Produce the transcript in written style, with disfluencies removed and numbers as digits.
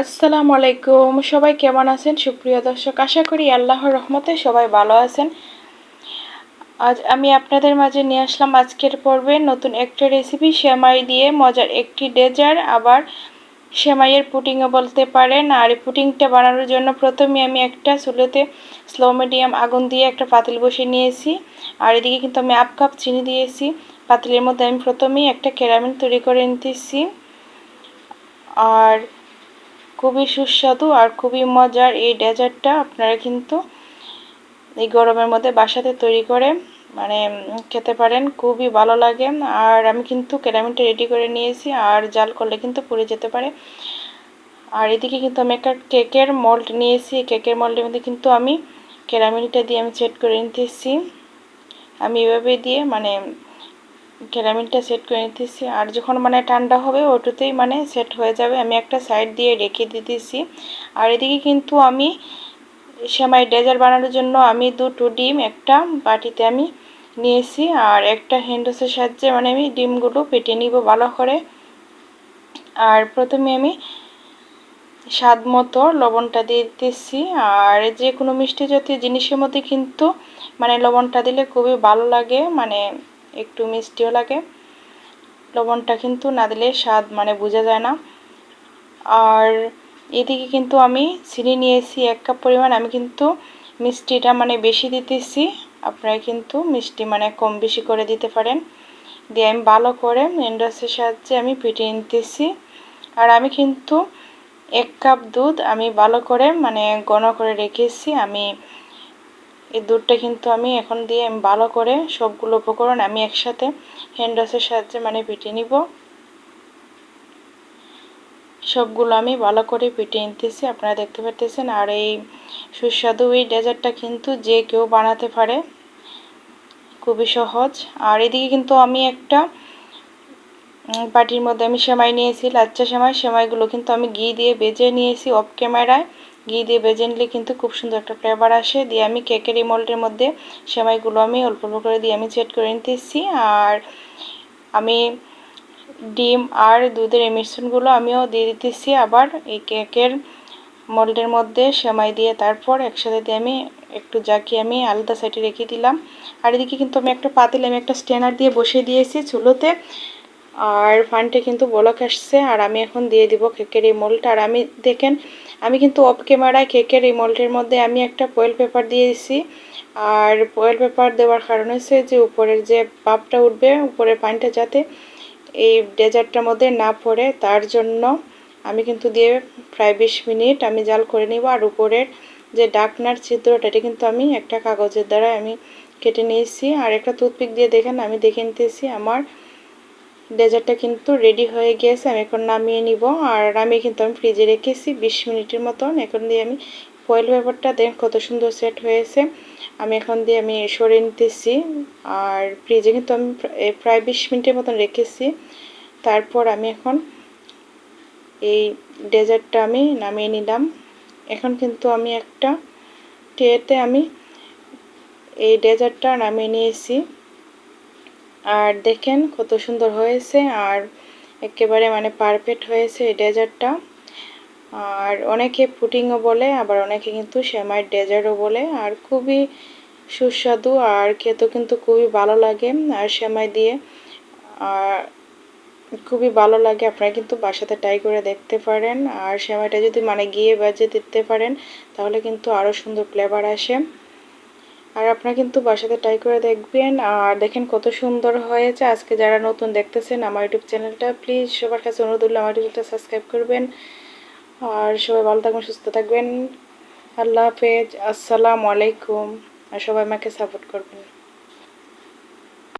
আসসালামু আলাইকুম। সবাই কেমন আছেন সুপ্রিয় দর্শক? আশা করি আল্লাহর রহমতে সবাই ভালো আছেন। আজ আমি আপনাদের মাঝে নিয়ে আসলাম আজকের পর্বে নতুন একটা রেসিপি, সেমাই দিয়ে মজার একটি ডেজার্ট, আবার সেমাইয়ের পুডিংও বলতে পারেন। আর এই পুডিংটা বানানোর জন্য প্রথমে আমি একটা চুলোতে স্লো মিডিয়াম আগুন দিয়ে একটা পাতিল বসিয়ে নিয়েছি। আর এদিকে কিন্তু আমি 1/2 কাপ চিনি দিয়েছি। পাতিলের মধ্যে আমি প্রথমেই একটা ক্যারামেল তৈরি করে নিতেছি। আর খুবই সুস্বাদু আর খুবই মজার এই ডেজার্টটা আপনারা কিন্তু এই গরমের মধ্যে বাসাতে তৈরি করে খেতে পারেন, খুবই ভালো লাগে। আর আমি কিন্তু ক্যারামেলটা রেডি করে নিয়েছি, আর জাল করলে কিন্তু পুড়ে যেতে পারে। আর এদিকে কিন্তু আমি একটা কেকের মোল্ড নিয়েছি। কেকের মোল্ডের মধ্যে কিন্তু আমি ক্যারামেলটা দিয়ে আমি সেট করে নিতেছি। আমি এভাবে দিয়ে ক্যারামেলটা সেট করে নিতেছি। আর যখন ঠান্ডা হবে ওটুতেই সেট হয়ে যাবে। আমি একটা সাইড দিয়ে রেখে দিতেছি। আর এদিকে কিন্তু আমি সেমাই ডেজার্ট বানানোর জন্য আমি 2টো ডিম একটা বাটিতে আমি নিয়েছি। আর একটা হ্যান্ডওয়াশের সাহায্যে আমি ডিমগুলো ফেটে নিব ভালো করে। আর প্রথমে আমি স্বাদ মতো লবণটা দিয়ে দিতেছি। আর যে কোনো মিষ্টি জাতীয় জিনিসের মধ্যে কিন্তু লবণটা দিলে খুবই ভালো লাগে, একটু মিষ্টিও লাগে। লবণটা কিন্তু না দিলে স্বাদ বোঝা যায় না। আর এদিকে কিন্তু আমি চিনি নিয়েছি 1 কাপ পরিমাণ। আমি কিন্তু মিষ্টিটা বেশি দিতেছি, আপনারা কিন্তু মিষ্টি কম বেশি করে দিতে পারেন। দিয়ে আমি ভালো করে হ্যান্ডওয়াশের সাহায্যে আমি ফেটিয়ে নিতেছি। আর আমি কিন্তু 1 কাপ দুধ আমি ভালো করে ঘন করে রেখেছি। আমি এই দুধটা কিন্তু আমি এখন দিয়ে আমি ভালো করে সবগুলো উপকরণ আমি একসাথে হ্যান্ডওয়াশের সাহায্যে ফেটিয়ে নিব। সবগুলো আমি ভালো করে ফেটিয়ে নিতেছি, আপনারা দেখতে পাচ্ছেন। আর এই সুস্বাদু এই ডেজার্টটা কিন্তু যে কেউ বানাতে পারে, খুবই সহজ। আর এদিকে কিন্তু আমি একটা বাটির মধ্যে আমি সেমাই নিয়েছি, লাচ্চা সেমাই। সেমাইগুলো কিন্তু আমি ঘি দিয়ে ভেজে নিয়েছি অফ ক্যামেরায়। ঘি দিয়ে ভেজে নিলে কিন্তু খুব সুন্দর একটা ফ্লেভার আসে। দিয়ে আমি কেকের এই মোল্ডের মধ্যে সেমাইগুলো আমি অল্প অল্প করে দিয়ে আমি সেট করে নিতেছি। আর আমি ডিম আর দুধের এই মিশ্রণগুলো আমিও দিয়ে দিতেছি আবার এই কেকের মোল্ডের মধ্যে সেমাই দিয়ে। তারপর একসাথে দিয়ে আমি একটু জাকিয়ে আমি আলাদা সাইডে রেখে দিলাম। আর এদিকে কিন্তু আমি একটা পাতিলে আমি একটা স্ট্যানার দিয়ে বসিয়ে দিয়েছি চুলোতে। আর ফানটা কিন্তু বলক আসছে। আর আমি এখন দিয়ে দিব কেকের এই মোল্ডটা। আর আমি দেখেন, আমি কিন্তু অফ ক্যামেরায় কেকের এই মোল্ডের মধ্যে আমি একটা ফয়েল পেপার দিয়েছি। আর ফয়েল পেপার দেওয়ার কারণ হচ্ছে যে উপরের যে ভাপটা উঠবে, উপরের পানিটা যাতে এই ডেজার্টটার মধ্যে না পড়ে, তার জন্য আমি কিন্তু দিয়ে প্রায় 20 মিনিট আমি জাল করে নিব। আর উপরের যে ডাকনার ছিদ্রটা, এটা কিন্তু আমি একটা কাগজের দ্বারা আমি কেটে নিয়েছি। আর একটা টুথপিক দিয়ে দেখেন আমি দেখে নিতেছি আমার ডেজার্টটা কিন্তু রেডি হয়ে গিয়েছে। আমি এখন নামিয়ে নিব। আর নামিয়ে কিন্তু আমি ফ্রিজে রেখেছি 20 মিনিটের মতন। এখন দিয়ে আমি ফয়েল পেপারটা দেখেন কত সুন্দর সেট হয়েছে। আমি এখন দিয়ে আমি সরিয়ে নিতেছি। আর ফ্রিজে কিন্তু আমি প্রায় 20 মিনিটের মতন রেখেছি। তারপর আমি এখন এই ডেজার্টটা আমি নামিয়ে নিলাম। এখন কিন্তু আমি একটা ট্রেতে আমি এই ডেজার্টটা নামিয়ে নিয়েছি। আর দেখেন কত সুন্দর হয়েছে, আর একেবারে পারফেক্ট হয়েছে এই ডেজার্টটা। আর অনেকে পুডিংও বলে, আবার অনেকে কিন্তু সেমাই ডেজার্টও বলে। আর খুবই সুস্বাদু আর খেতেও কিন্তু খুবই ভালো লাগে আর সেমাই দিয়ে। আর খুবই ভালো লাগে, আপনারা কিন্তু বাসাতে ট্রাই করে দেখতে পারেন। আর সেমাইটা যদি গিয়ে বাজে দিতে পারেন তাহলে কিন্তু আরও সুন্দর ফ্লেভার আসে। আর আপনারা কিন্তু বাসাতে ট্রাই করে দেখবেন। আর দেখেন কত সুন্দর হয়েছে। আজকে যারা নতুন দেখতেছেন আমার ইউটিউব চ্যানেলটা, প্লিজ সবার কাছে অনুরোধ হলো আমার ইউটিউবটা সাবস্ক্রাইব করবেন। আর সবাই ভালো থাকবেন, সুস্থ থাকবেন। আল্লাহ হাফেজ, আসসালামু আলাইকুম। আর সবাই আমাকে সাপোর্ট করবেন।